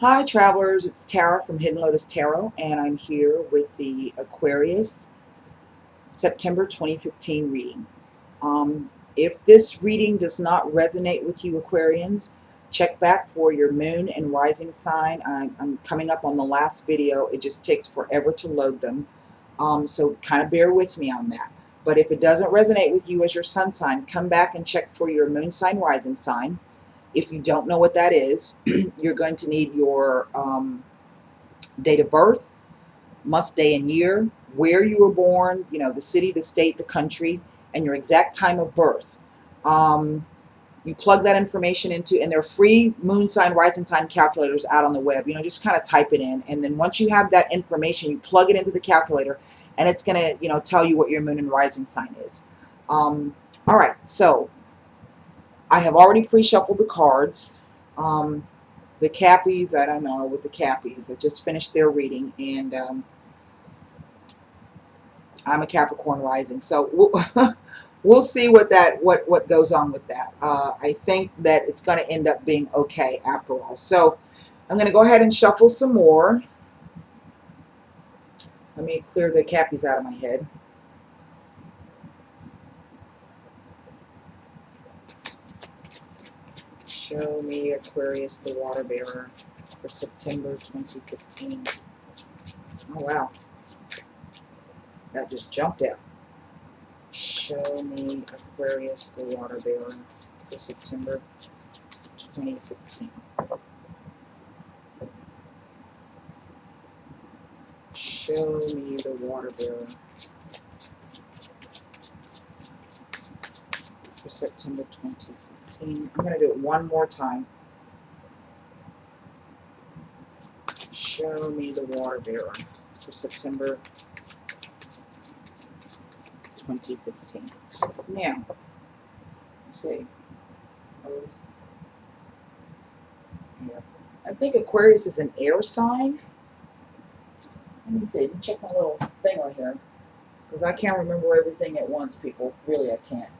Hi travelers, it's Tara from Hidden Lotus Tarot, and I'm here with the Aquarius September 2015 reading. If this reading does not resonate with you Aquarians, check back for your moon and rising sign. I'm coming up on the last video. It just takes forever to load them, so kind of bear with me on that. But if it doesn't resonate with you as your sun sign, come back and check for your moon sign, rising sign. If you don't know what that is, you're going to need your date of birth, month, day, and year, where you were born, the city, the state, the country, and your exact time of birth. You plug that information into, and there are free moon sign, rising sign calculators out on the web. Just kind of type it in, and then once you have that information, you plug it into the calculator, and it's going to, tell you what your moon and rising sign is. All right, so I have already pre-shuffled the cards. The Cappies, I don't know with the Cappies. I just finished their reading, and I'm a Capricorn rising, so we'll see what goes on with that. I think that it's going to end up being okay after all. So I'm going to go ahead and shuffle some more. Let me clear the Cappies out of my head. Show me Aquarius, the water bearer, for September 2015. Oh wow, that just jumped out. Show me Aquarius, the water bearer, for September 2015. Show me the water bearer for September 2015. I'm going to do it one more time. Show me the water bearer for September 2015. Now, let's see. I think Aquarius is an air sign. Let me see. Let me check my little thing right here, because I can't remember everything at once, people. Really, I can't.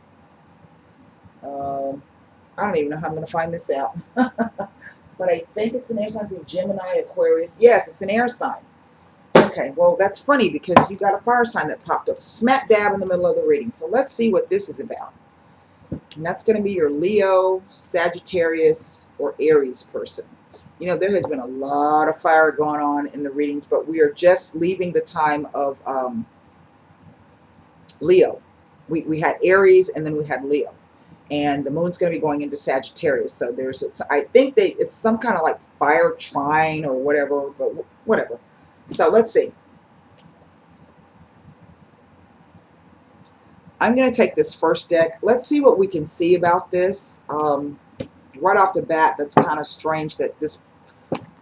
I don't even know how I'm going to find this out. But I think it's an air sign. It's Gemini, Aquarius. Yes, it's an air sign. Okay, well, that's funny because you got a fire sign that popped up smack dab in the middle of the reading. So let's see what this is about. And that's going to be your Leo, Sagittarius, or Aries person. There has been a lot of fire going on in the readings, but we are just leaving the time of Leo. We had Aries, and then we had Leo. And the moon's going to be going into Sagittarius. So I think it's some kind of like fire trine or whatever, but whatever. So let's see. I'm going to take this first deck. Let's see what we can see about this. Right off the bat, that's kind of strange that this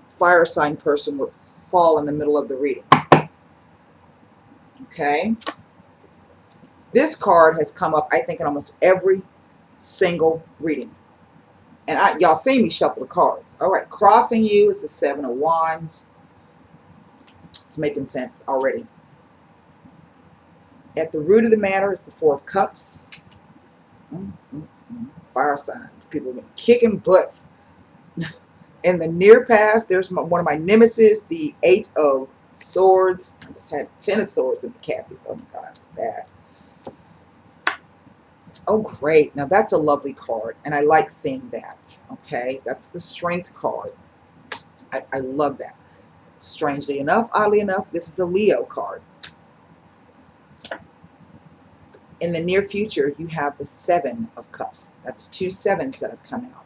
fire sign person would fall in the middle of the reading. Okay. This card has come up, I think, in almost every single reading. And y'all see me shuffle the cards. All right, crossing you is the Seven of Wands. It's making sense already. At the root of the matter is the Four of Cups. Fire sign. People have been kicking butts. In the near past, there's one of my nemesis, the Eight of Swords. I just had 10 of Swords in the Cappies. Oh my God, it's bad. Oh, great. Now, that's a lovely card, and I like seeing that. Okay, that's the Strength card. I love that. Strangely enough, oddly enough, this is a Leo card. In the near future, you have the Seven of Cups. That's two sevens that have come out.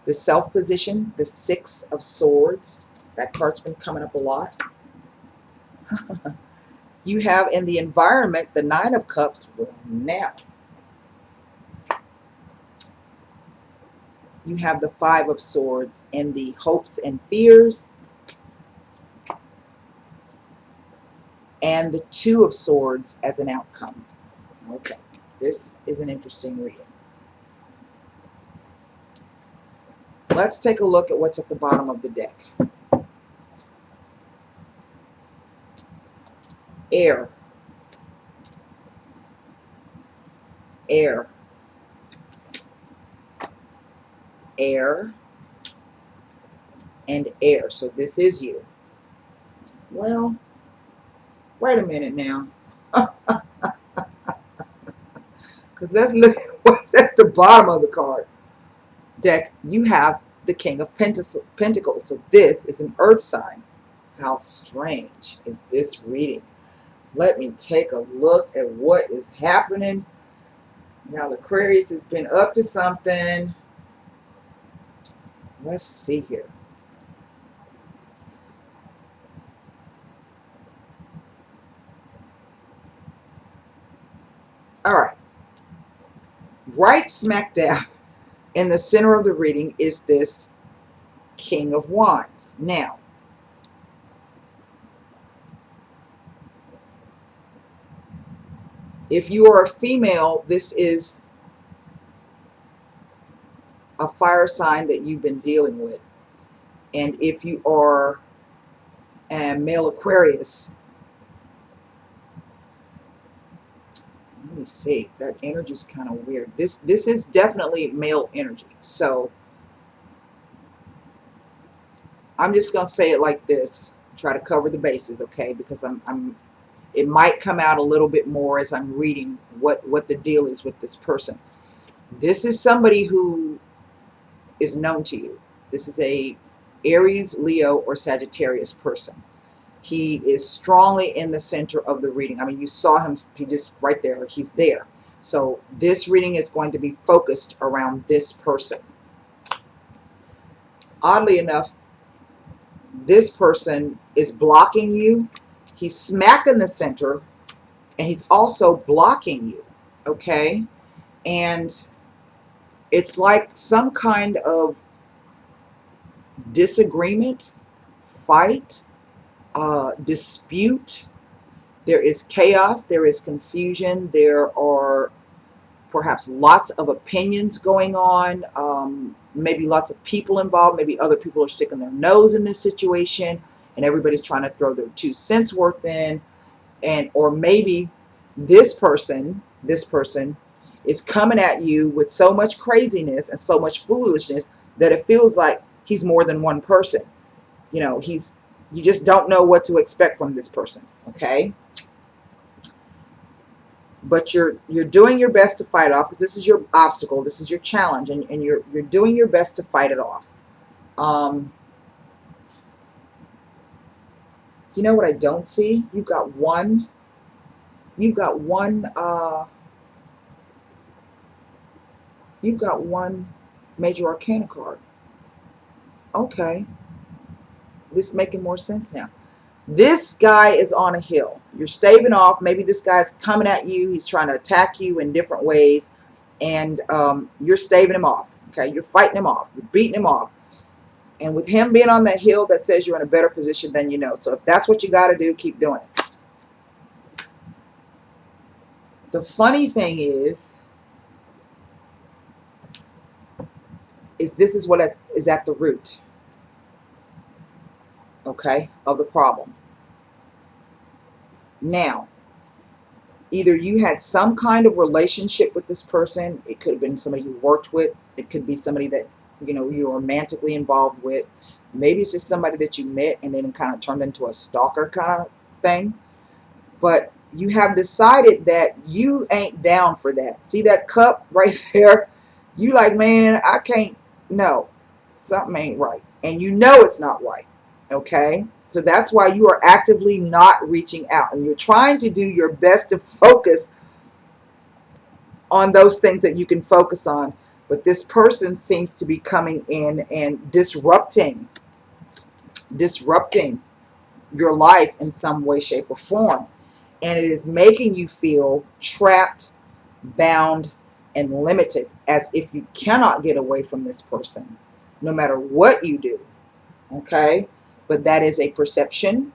The Self position, the Six of Swords. That card's been coming up a lot. You have in the environment the Nine of Cups. Well, now you have the Five of Swords in the hopes and fears, and the Two of Swords as an outcome. Okay, this is an interesting reading. Let's take a look at what's at the bottom of the deck. Air. Air. air, and air. So this is you. Well, wait a minute now. Because let's look at what's at the bottom of the card deck. You have the King of Pentacles. So this is an earth sign. How strange is this reading? Let me take a look at what is happening. Now, the Aquarius has been up to something. Let's see here. All right. Right smack dab in the center of the reading is this King of Wands. Now, if you are a female, this is a fire sign that you've been dealing with. And if you are a male Aquarius, let me see, that energy is kind of weird. This is definitely male energy. So I'm just going to say it like this, try to cover the bases, okay? Because it might come out a little bit more as I'm reading what the deal is with this person. This is somebody who is known to you. This is a Aries, Leo, or Sagittarius person. He is strongly in the center of the reading. I mean, you saw him, he just right there, he's there. So this reading is going to be focused around this person. Oddly enough, this person is blocking you. He's smack in the center, and he's also blocking you, okay? And it's like some kind of disagreement, fight, dispute. There is chaos, there is confusion, there are perhaps lots of opinions going on, maybe lots of people involved, maybe other people are sticking their nose in this situation and everybody's trying to throw their 2 cents worth in, or maybe this person is coming at you with so much craziness and so much foolishness that it feels like he's more than one person. You know, you just don't know what to expect from this person, okay? But you're doing your best to fight it off, because this is your obstacle, this is your challenge, and you're doing your best to fight it off. You know what I don't see? You've got one major arcana card. Okay, this is making more sense now. This guy is on a hill. You're staving off. Maybe this guy's coming at you. He's trying to attack you in different ways, and you're staving him off. Okay, you're fighting him off. You're beating him off. And with him being on that hill, that says you're in a better position than you know. So if that's what you got to do, keep doing it. The funny thing is this is what is at the root, okay, of the problem. Now, either you had some kind of relationship with this person. It could have been somebody you worked with. It could be somebody that, you know, you're romantically involved with. Maybe it's just somebody that you met and then it kind of turned into a stalker kind of thing. But you have decided that you ain't down for that. See that cup right there? You like, man, I can't, no, something ain't right. And you know it's not right, okay? So that's why you are actively not reaching out. And you're trying to do your best to focus on those things that you can focus on. But this person seems to be coming in and disrupting your life in some way, shape, or form. And it is making you feel trapped, bound, and limited, as if you cannot get away from this person, no matter what you do, okay? But that is a perception.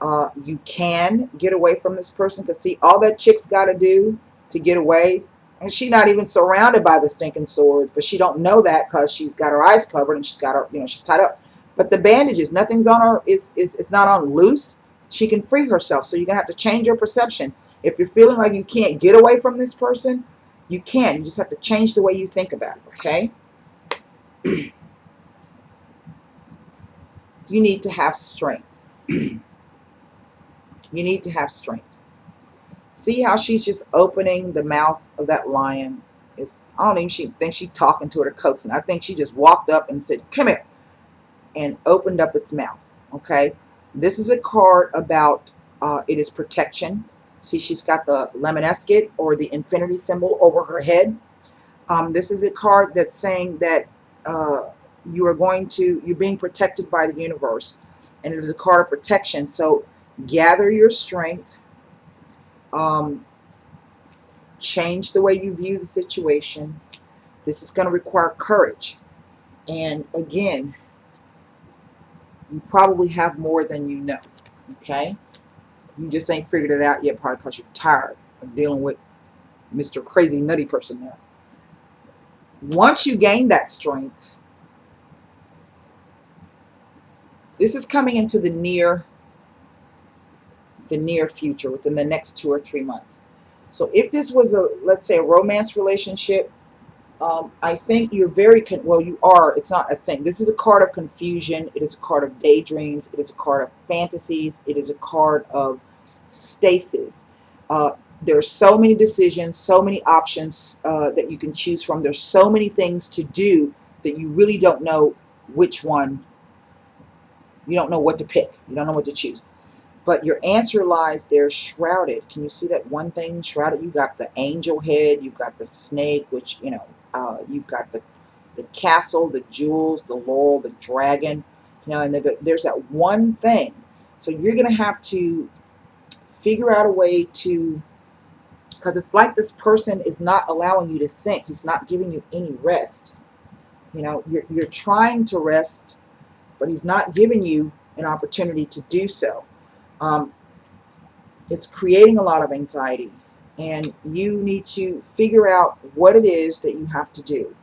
You can get away from this person, because see, all that chick's got to do to get away, and she's not even surrounded by the stinking swords, but she don't know that because she's got her eyes covered and she's got her, you know, she's tied up. But the bandages, nothing's on her, it's not on loose. She can free herself. So you're gonna have to change your perception. If you're feeling like you can't get away from this person, you can. You just have to change the way you think about it, okay? You need to have strength. You need to have strength. See how she's just opening the mouth of that lion. I don't even think she's talking to it or coaxing. I think she just walked up and said, come here, and opened up its mouth. Okay. This is a card about, it is protection. See, she's got the lemon-esket or the infinity symbol over her head. This is a card that's saying that you're being protected by the universe. And it is a card of protection. So gather your strength. Change the way you view the situation. This is going to require courage. And again, you probably have more than you know. Okay? You just ain't figured it out yet, probably because you're tired of dealing with Mr. Crazy Nutty person there. Once you gain that strength, this is coming into the near future, within the next 2 or 3 months. So if this was let's say a romance relationship, I think you're you are. It's not a thing. This is a card of confusion. It is a card of daydreams. It is a card of fantasies. It is a card of stasis. There are so many decisions, so many options that you can choose from. There's so many things to do that you really don't know which one. You don't know what to pick. You don't know what to choose. But your answer lies there shrouded. Can you see that one thing shrouded? You got the angel head. You've got the snake, which, you've got the castle, the jewels, the laurel, the dragon. And there's that one thing. So you're going to have to figure out a way to, because it's like this person is not allowing you to think. He's not giving you any rest. You're trying to rest, but he's not giving you an opportunity to do so. It's creating a lot of anxiety, and you need to figure out what it is that you have to do.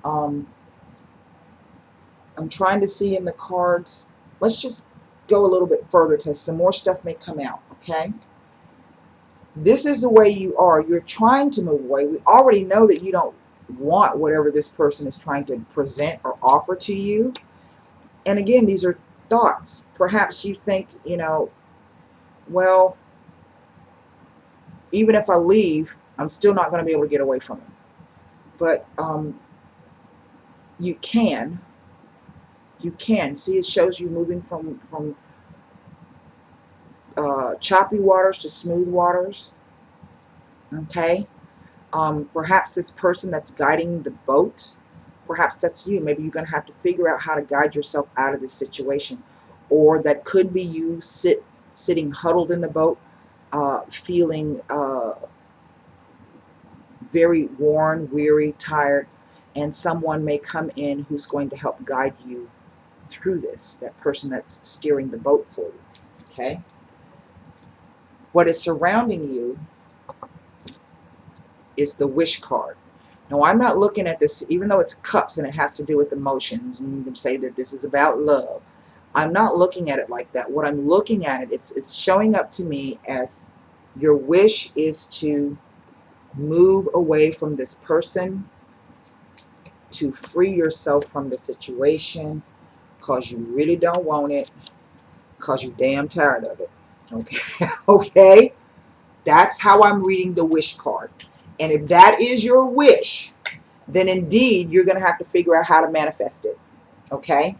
I'm trying to see in the cards. Let's just go a little bit further because some more stuff may come out, okay? This is the way you are. You're trying to move away. We already know that you don't want whatever this person is trying to present or offer to you. And again, these are thoughts. Perhaps you think, well, even if I leave, I'm still not going to be able to get away from him. But you can. You can. See, it shows you moving from choppy waters to smooth waters. Okay? Perhaps this person that's guiding the boat, perhaps that's you. Maybe you're going to have to figure out how to guide yourself out of this situation. Or that could be you sitting huddled in the boat, feeling very worn, weary, tired, and someone may come in who's going to help guide you through this, that person that's steering the boat for you. Okay? What is surrounding you is the wish card. Now, I'm not looking at this, even though it's cups and it has to do with emotions, and you can say that this is about love. I'm not looking at it like that. What I'm looking at it's showing up to me as your wish is to move away from this person, to free yourself from the situation, because you really don't want it, because you're damn tired of it. Okay? Okay? That's how I'm reading the wish card. And if that is your wish, then indeed you're going to have to figure out how to manifest it. Okay?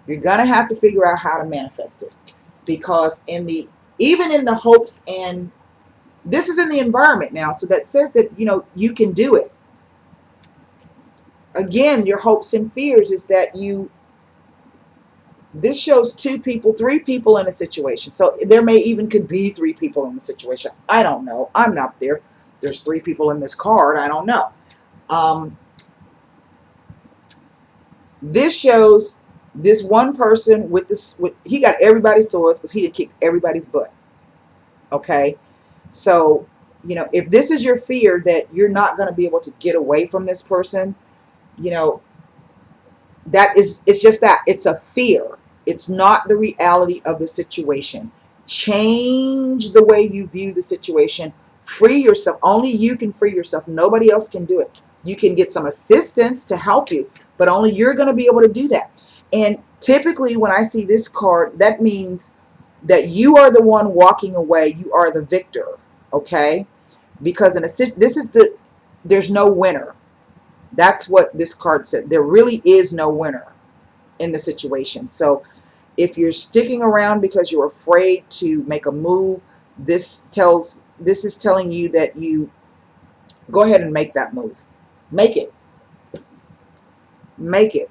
You're going to have to figure out how to manifest it. Because even in the hopes, and this is in the environment now, so that says that, you can do it. Again, your hopes and fears is that this shows 2 people, 3 people in a situation. So there may even could be 3 people in the situation. I don't know. I'm not there. There's 3 people in this card. I don't know. This shows this one person he got everybody's swords because he had kicked everybody's butt. Okay? So, if this is your fear that you're not going to be able to get away from this person, it's just that. It's a fear. It's not the reality of the situation. Change the way you view the situation. Free yourself. Only you can free yourself. Nobody else can do it. You can get some assistance to help you, but only you're going to be able to do that. And typically when I see this card, that means that you are the one walking away. You are the victor, okay? Because there's no winner. That's what this card said. There really is no winner in the situation. So if you're sticking around because you're afraid to make a move, this is telling you that you go ahead and make that move. Make it. Make it.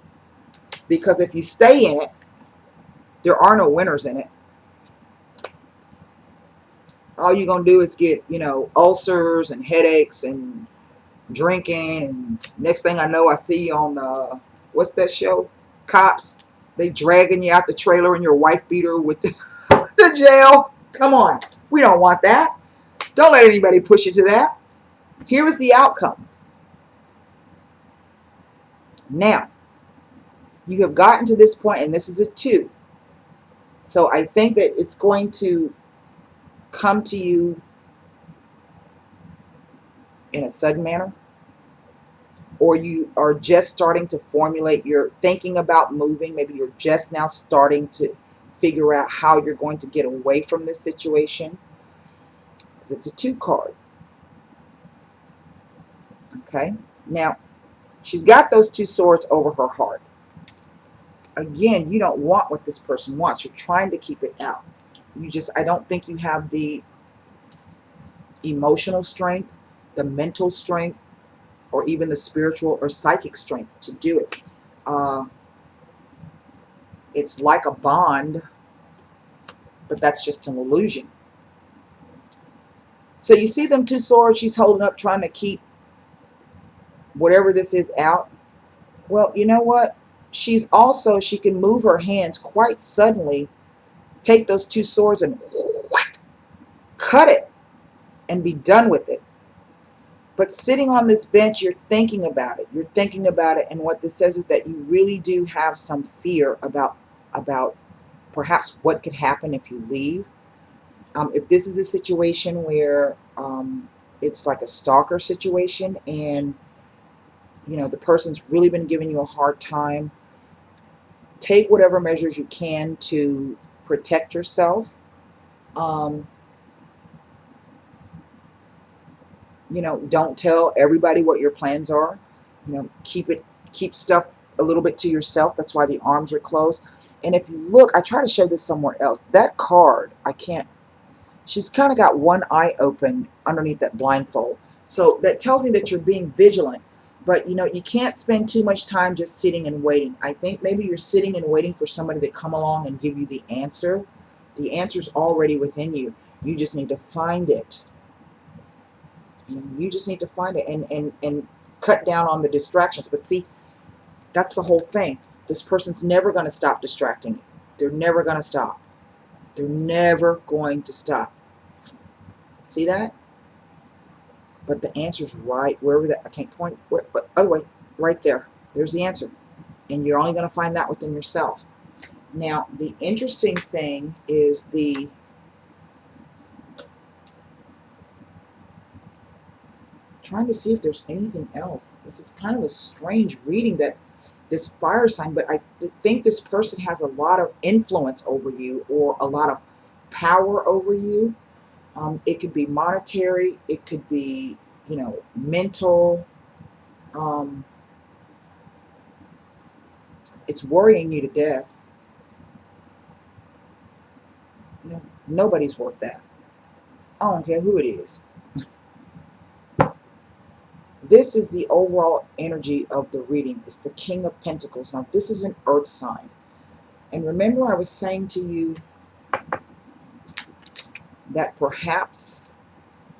Because if you stay in it, there are no winners in it. All you're going to do is get, ulcers and headaches and drinking. And next thing I know, I see you on, what's that show? Cops. They dragging you out the trailer in your wife beater with the jail. Come on. We don't want that. Don't let anybody push you to that. Here is the outcome. Now, you have gotten to this point, and this is a 2. So I think that it's going to come to you in a sudden manner, or you are just starting to formulate, you're thinking about moving. Maybe you're just now starting to figure out how you're going to get away from this situation, because it's a 2 card. Okay, now she's got those 2 swords over her heart. Again, you don't want what this person wants. You're trying to keep it out. I don't think you have the emotional strength, the mental strength, or even the spiritual or psychic strength to do it. It's like a bond, but that's just an illusion. So you see them 2 swords she's holding up, trying to keep whatever this is out. Well, you know what? She can move her hands quite suddenly, take those 2 swords and whack, cut it and be done with it. But sitting on this bench, you're thinking about it. You're thinking about it. And what this says is that you really do have some fear about perhaps what could happen if you leave. If this is a situation where it's like a stalker situation, and the person's really been giving you a hard time, take whatever measures you can to protect yourself. Don't tell everybody what your plans are. Keep stuff a little bit to yourself. That's why the arms are closed. And if you look, I try to show this somewhere else. That card, she's kind of got one eye open underneath that blindfold. So that tells me that you're being vigilant. But, you can't spend too much time just sitting and waiting. I think maybe you're sitting and waiting for somebody to come along and give you the answer. The answer's already within you. You just need to find it. You just need to find it and cut down on the distractions. But see, that's the whole thing. This person's never going to stop distracting you. They're never going to stop. They're never going to stop. See that? But the answer's right wherever that, I can't point, but other way, right there. There's the answer. And you're only going to find that within yourself. Now, the interesting thing is trying to see if there's anything else. This is kind of a strange reading, that this fire sign, but I think this person has a lot of influence over you, or a lot of power over you. It could be monetary, it could be, mental. It's worrying you to death. Nobody's worth that. I don't care who it is. This is the overall energy of the reading. It's the King of Pentacles. Now, this is an earth sign. And remember, I was saying to you that perhaps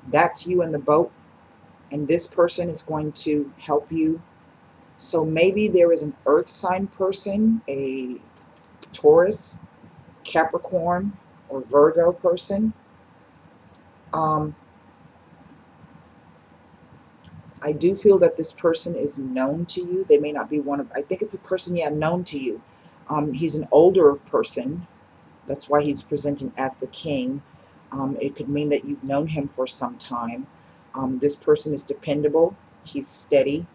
that's you in the boat, and this person is going to help you. So maybe there is an earth sign person, a Taurus, Capricorn, or Virgo person. I do feel that this person is known to you. They may not be I think it's a person, known to you. He's an older person. That's why he's presenting as the king. It could mean that you've known him for some time. This person is dependable. He's steady.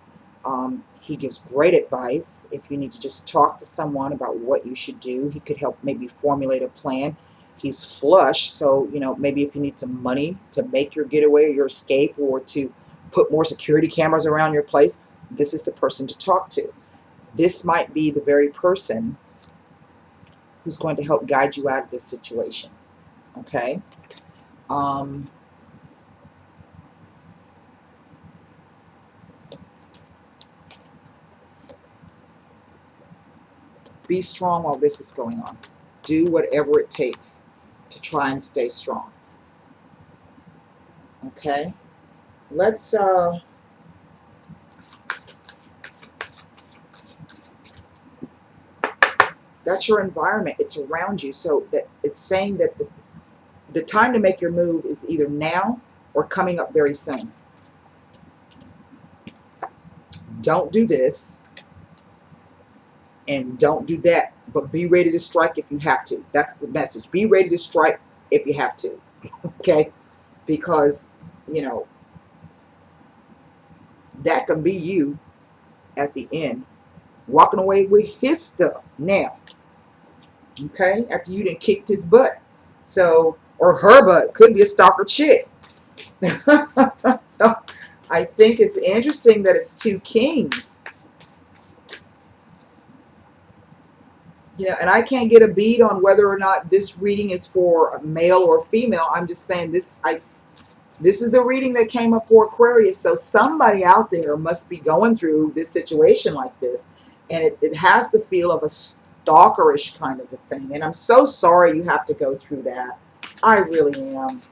He gives great advice. If you need to just talk to someone about what you should do, he could help maybe formulate a plan. He's flush, so maybe if you need some money to make your getaway or your escape, or to put more security cameras around your place, this is the person to talk to. This might be the very person who's going to help guide you out of this situation. Okay? Be strong while this is going on. Do whatever it takes to try and stay strong. Okay? Let's that's your environment. It's around you. So that it's saying that the time to make your move is either now or coming up very soon. Don't do this and don't do that, but be ready to strike if you have to. That's the message. Be ready to strike if you have to. Okay? Because, that can be you at the end, walking away with his stuff now. Okay? After you done kicked his butt. So, or her butt. Could be a stalker chick. So, I think it's interesting that it's two kings. And I can't get a bead on whether or not this reading is for a male or female. I'm just saying this is the reading that came up for Aquarius. So somebody out there must be going through this situation like this. And it has the feel of a stalkerish kind of a thing. And I'm so sorry you have to go through that. I really am.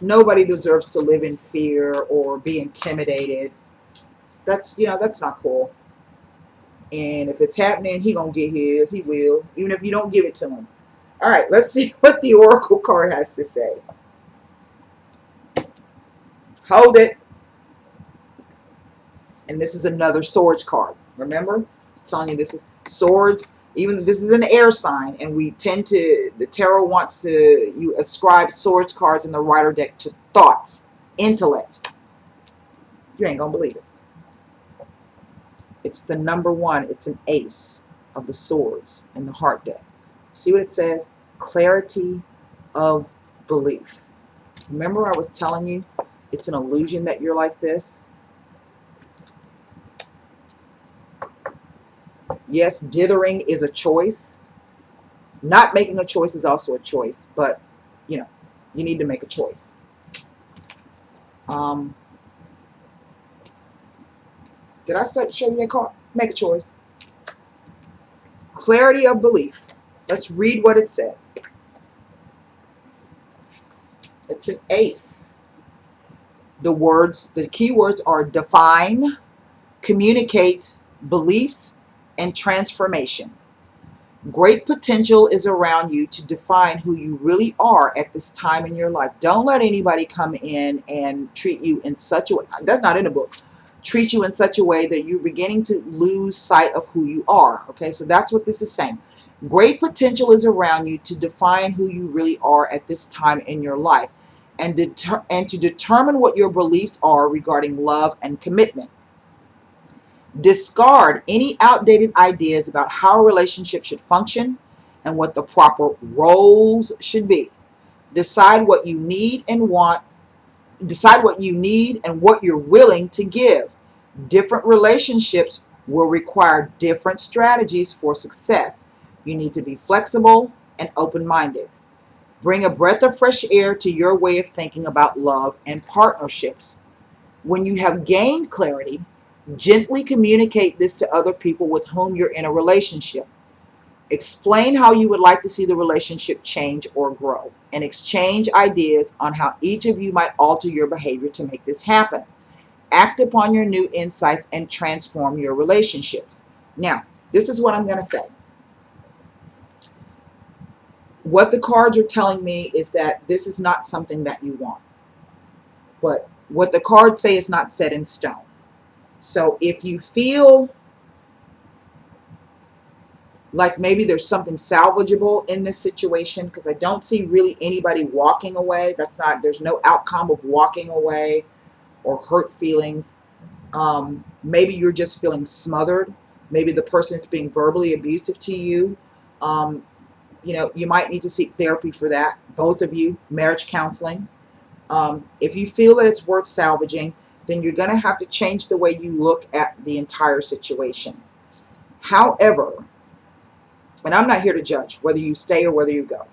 Nobody deserves to live in fear or be intimidated. That's not cool. And if it's happening, he gonna get his. He will, even if you don't give it to him. All right, let's see what the Oracle card has to say. Hold it. And this is another Swords card. Remember? It's telling you this is Swords. Even this is an air sign, and the tarot wants you ascribe Swords cards in the Rider deck to thoughts, intellect. You ain't gonna believe it. It's the number 1. It's an ace of the Swords in the Heart deck. See what it says? Clarity of belief. Remember I was telling you it's an illusion that you're like this? Yes, dithering is a choice. Not making a choice is also a choice, but you need to make a choice. Did I show you that card? Make a choice. Clarity of belief. Let's read what it says. It's an ace. The key words are define, communicate, beliefs, and transformation. Great potential is around you to define who you really are at this time in your life. Don't let anybody come in and treat you in such a way. That's not in the book. Treat you in such a way that you're beginning to lose sight of who you are. Okay, so that's what this is saying. Great potential is around you to define who you really are at this time in your life, and to determine what your beliefs are regarding love and commitment. Discard any outdated ideas about how a relationship should function and what the proper roles should be. Decide what you need and what you're willing to give. Different relationships will require different strategies for success. You need to be flexible and open-minded. Bring a breath of fresh air to your way of thinking about love and partnerships. When you have gained clarity, gently communicate this to other people with whom you're in a relationship. Explain how you would like to see the relationship change or grow, and exchange ideas on how each of you might alter your behavior to make this happen. Act upon your new insights and transform your relationships. Now, this is what I'm going to say. What the cards are telling me is that this is not something that you want. But what the cards say is not set in stone. So if you feel like maybe there's something salvageable in this situation, because I don't see really anybody walking away. There's no outcome of walking away or hurt feelings. Maybe you're just feeling smothered. Maybe the person is being verbally abusive to you. Um, you know, you might need to seek therapy for that, both of you, marriage counseling. If you feel that it's worth salvaging, then you're going to have to change the way you look at the entire situation. However, and I'm not here to judge whether you stay or whether you go.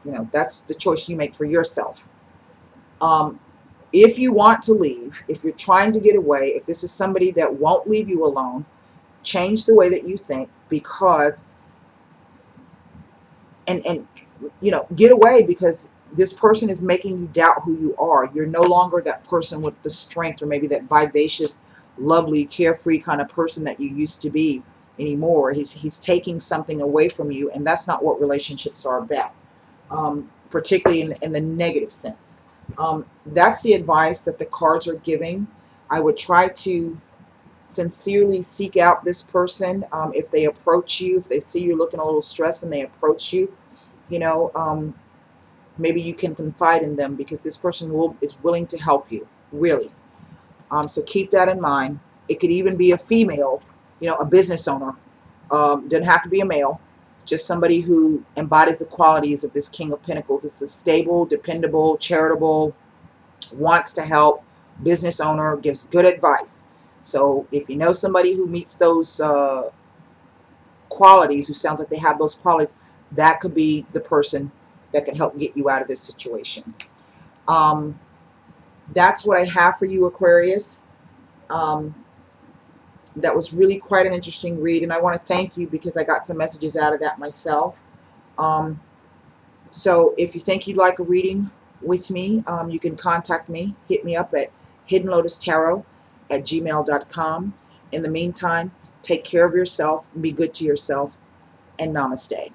You know, that's the choice you make for yourself. Um, if you want to leave, if you're trying to get away, if this is somebody that won't leave you alone, change the way that you think, because and you know, get away, because this person is making you doubt who you are. You're no longer that person with the strength, or maybe that vivacious, lovely, carefree kind of person that you used to be anymore. He's taking something away from you, and that's not what relationships are about, particularly in the negative sense. That's the advice that the cards are giving. I would try to sincerely seek out this person. If they approach you, if they see you're looking a little stressed and they approach you, you know, maybe you can confide in them, because this person is willing to help you, really. So keep that in mind. It could even be a female, you know, a business owner. Doesn't have to be a male. Just somebody who embodies the qualities of this King of Pentacles. It's a stable, dependable, charitable, wants to help, business owner, gives good advice. So if you know somebody who meets those qualities, who sounds like they have those qualities, that could be the person that can help get you out of this situation. That's what I have for you, Aquarius. That was really quite an interesting read, and I want to thank you, because I got some messages out of that myself. So if you think you'd like a reading with me, you can contact me. Hit me up at HiddenLotusTarot@gmail.com. In the meantime, take care of yourself, be good to yourself, and namaste.